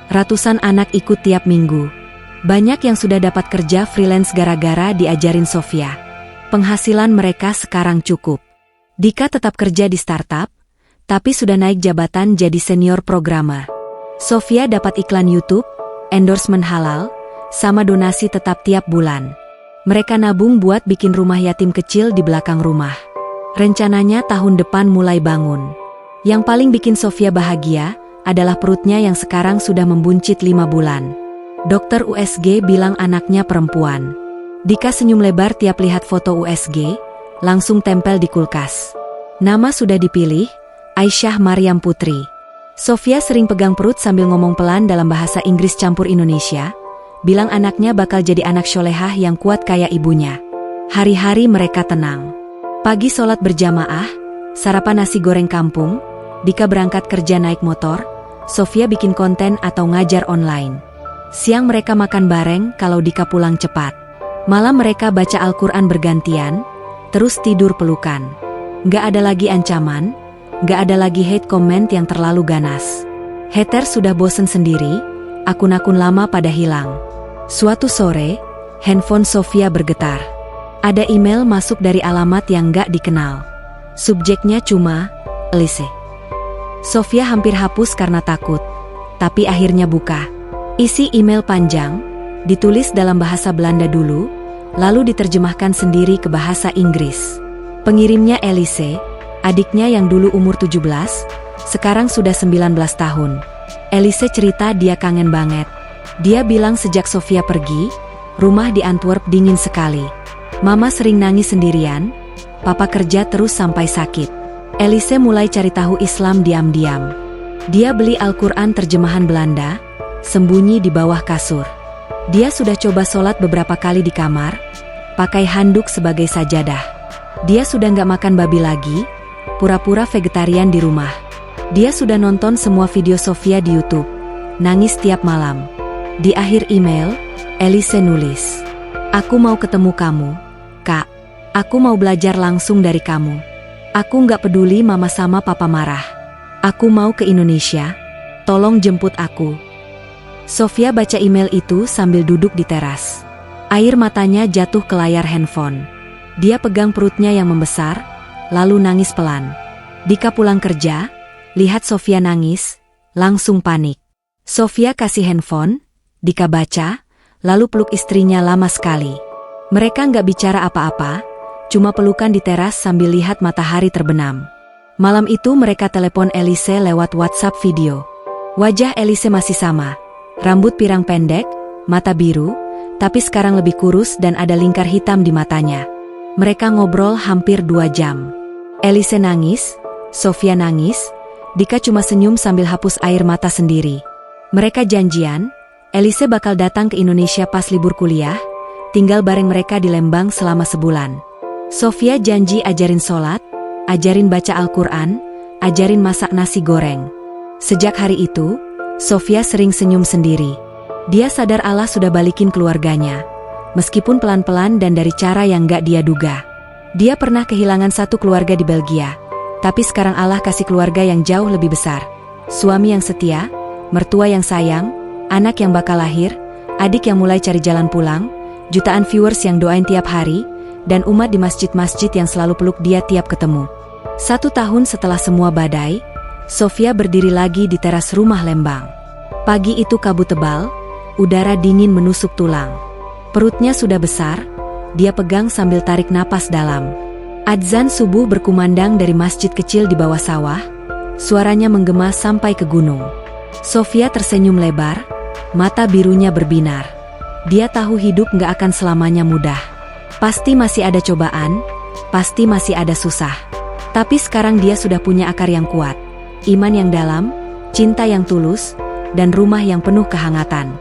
Ratusan anak ikut tiap minggu. Banyak yang sudah dapat kerja freelance gara-gara diajarin Sofia. Penghasilan mereka sekarang cukup. Dika tetap kerja di startup, tapi sudah naik jabatan jadi senior programmer. Sofia dapat iklan YouTube, endorsement halal, sama donasi tetap tiap bulan. Mereka nabung buat bikin rumah yatim kecil di belakang rumah. Rencananya tahun depan mulai bangun. Yang paling bikin Sofia bahagia adalah perutnya yang sekarang sudah membuncit 5 bulan. Dokter USG bilang anaknya perempuan. Dika senyum lebar tiap lihat foto USG, langsung tempel di kulkas. Nama sudah dipilih, Aisyah Maryam Putri. Sofia sering pegang perut sambil ngomong pelan dalam bahasa Inggris campur Indonesia, bilang anaknya bakal jadi anak solehah yang kuat kayak ibunya. Hari-hari mereka tenang. Pagi sholat berjamaah, sarapan nasi goreng kampung, Dika berangkat kerja naik motor, Sofia bikin konten atau ngajar online. Siang mereka makan bareng kalau Dika pulang cepat. Malam mereka baca Al-Quran bergantian, terus tidur pelukan. Nggak ada lagi ancaman, nggak ada lagi hate comment yang terlalu ganas. Hater sudah bosen sendiri, akun-akun lama pada hilang. Suatu sore, handphone Sofia bergetar. Ada email masuk dari alamat yang nggak dikenal. Subjeknya cuma, Elise. Sofia hampir hapus karena takut, tapi akhirnya buka. Isi email panjang, ditulis dalam bahasa Belanda dulu, lalu diterjemahkan sendiri ke bahasa Inggris. Pengirimnya Elise, adiknya yang dulu umur 17, sekarang sudah 19 tahun. Elise cerita dia kangen banget. Dia bilang sejak Sofia pergi, rumah di Antwerp dingin sekali. Mama sering nangis sendirian, papa kerja terus sampai sakit. Elise mulai cari tahu Islam diam-diam. Dia beli Al-Quran terjemahan Belanda, sembunyi di bawah kasur. Dia sudah coba sholat beberapa kali di kamar, pakai handuk sebagai sajadah. Dia sudah nggak makan babi lagi, pura-pura vegetarian di rumah. Dia sudah nonton semua video Sofia di YouTube, nangis tiap malam. Di akhir email, Elise nulis, "Aku mau ketemu kamu, Kak. Aku mau belajar langsung dari kamu. Aku nggak peduli mama sama papa marah. Aku mau ke Indonesia. Tolong jemput aku." Sofia baca email itu sambil duduk di teras. Air matanya jatuh ke layar handphone. Dia pegang perutnya yang membesar, lalu nangis pelan. Dika pulang kerja, lihat Sofia nangis, langsung panik. Sofia kasih handphone, Dika baca, lalu peluk istrinya lama sekali. Mereka nggak bicara apa-apa, cuma pelukan di teras sambil lihat matahari terbenam. Malam itu mereka telepon Elise lewat WhatsApp video. Wajah Elise masih sama, rambut pirang pendek, mata biru, tapi sekarang lebih kurus dan ada lingkar hitam di matanya. Mereka ngobrol hampir 2 jam. Elise nangis, Sofia nangis, Dika cuma senyum sambil hapus air mata sendiri. Mereka janjian, Elise bakal datang ke Indonesia pas libur kuliah, tinggal bareng mereka di Lembang selama sebulan. Sofia janji ajarin sholat, ajarin baca Al-Quran, ajarin masak nasi goreng. Sejak hari itu, Sofia sering senyum sendiri. Dia sadar Allah sudah balikin keluarganya, meskipun pelan-pelan dan dari cara yang gak dia duga. Dia pernah kehilangan satu keluarga di Belgia, tapi sekarang Allah kasih keluarga yang jauh lebih besar. Suami yang setia, mertua yang sayang, anak yang bakal lahir, adik yang mulai cari jalan pulang, jutaan viewers yang doain tiap hari, dan umat di masjid-masjid yang selalu peluk dia tiap ketemu. 1 tahun setelah semua badai, Sofia berdiri lagi di teras rumah Lembang. Pagi itu kabut tebal, udara dingin menusuk tulang. Perutnya sudah besar, dia pegang sambil tarik napas dalam. Adzan subuh berkumandang dari masjid kecil di bawah sawah, suaranya menggema sampai ke gunung. Sofia tersenyum lebar, mata birunya berbinar. Dia tahu hidup gak akan selamanya mudah. Pasti masih ada cobaan, pasti masih ada susah. Tapi sekarang dia sudah punya akar yang kuat, iman yang dalam, cinta yang tulus, dan rumah yang penuh kehangatan.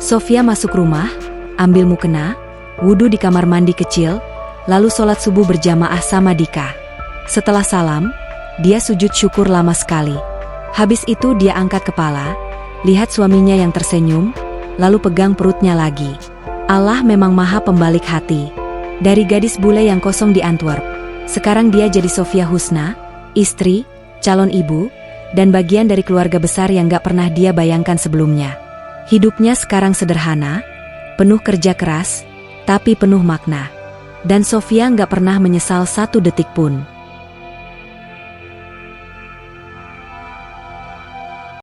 Sofia masuk rumah, ambil mukena, wudu di kamar mandi kecil, lalu sholat subuh berjamaah sama Dika. Setelah salam, dia sujud syukur lama sekali. Habis itu dia angkat kepala, lihat suaminya yang tersenyum, lalu pegang perutnya lagi. Allah memang maha pembalik hati. Dari gadis bule yang kosong di Antwerp, sekarang dia jadi Sofia Husna, istri, calon ibu, dan bagian dari keluarga besar yang gak pernah dia bayangkan sebelumnya. Hidupnya sekarang sederhana, penuh kerja keras, tapi penuh makna. Dan Sofia nggak pernah menyesal 1 detik pun.